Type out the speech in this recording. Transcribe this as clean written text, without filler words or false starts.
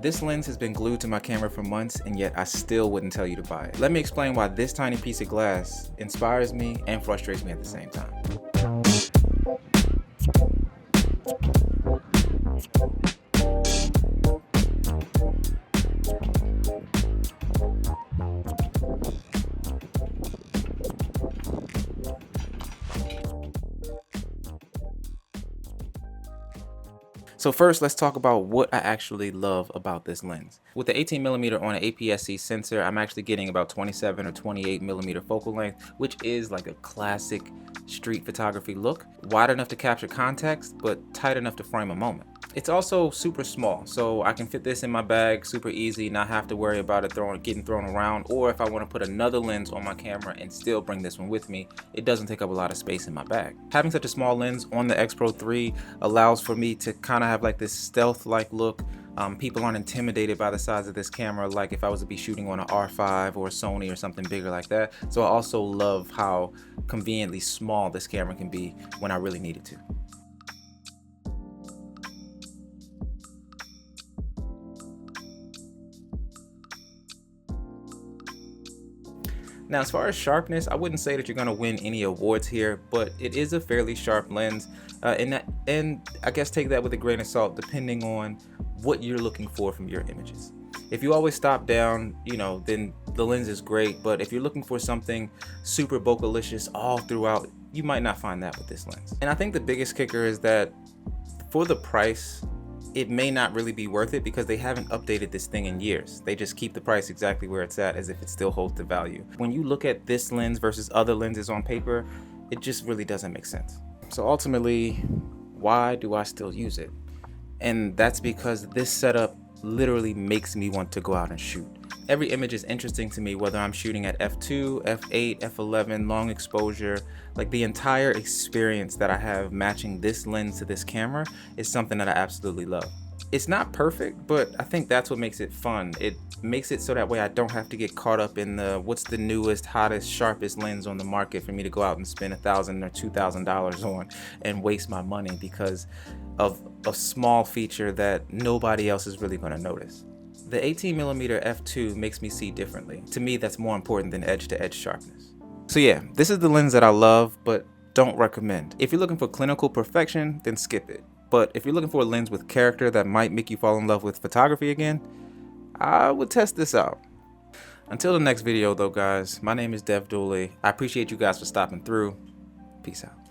This lens has been glued to my camera for months, and yet I still wouldn't tell you to buy it. Let me explain why this tiny piece of glass inspires me and frustrates me at the same time. So first, let's talk about what I actually love about this lens. With the 18mm on an APS-C sensor, I'm actually getting about 27 or 28mm focal length, which is like a classic street photography look. Wide enough to capture context, but tight enough to frame a moment. It's also super small, so I can fit this in my bag super easy, not have to worry about it getting thrown around, or if I want to put another lens on my camera and still bring this one with me, it doesn't take up a lot of space in my bag. Having such a small lens on the X Pro 3 allows for me to kind of have like this stealth-like look. People aren't intimidated by the size of this camera like if I was to be shooting on an R5 or a Sony or something bigger like that. So I also love how conveniently small this camera can be when I really need it to. Now, as far as sharpness, I wouldn't say that you're going to win any awards here, but it is a fairly sharp lens, and I guess take that with a grain of salt depending on what you're looking for from your images. If you always stop down, then the lens is great, but if you're looking for something super bokeh-licious all throughout, you might not find that with this lens. And I think the biggest kicker is that for the price, it may not really be worth it because they haven't updated this thing in years. They just keep the price exactly where it's at as if it still holds the value. When you look at this lens versus other lenses on paper, it just really doesn't make sense. So ultimately, why do I still use it? And that's because this setup literally makes me want to go out and shoot. Every image is interesting to me, whether I'm shooting at f2, f8, f11, long exposure. Like the entire experience that I have matching this lens to this camera is something that I absolutely love. It's not perfect, but I think that's what makes it fun. It makes it so that way I don't have to get caught up in what's the newest, hottest, sharpest lens on the market for me to go out and spend $1,000 or $2,000 on and waste my money because of a small feature that nobody else is really going to notice. The 18mm f2 makes me see differently. To me, that's more important than edge-to-edge sharpness. So yeah, this is the lens that I love, but don't recommend. If you're looking for clinical perfection, then skip it. But if you're looking for a lens with character that might make you fall in love with photography again, I would test this out. Until the next video though, guys, my name is Dooley. I appreciate you guys for stopping through. Peace out.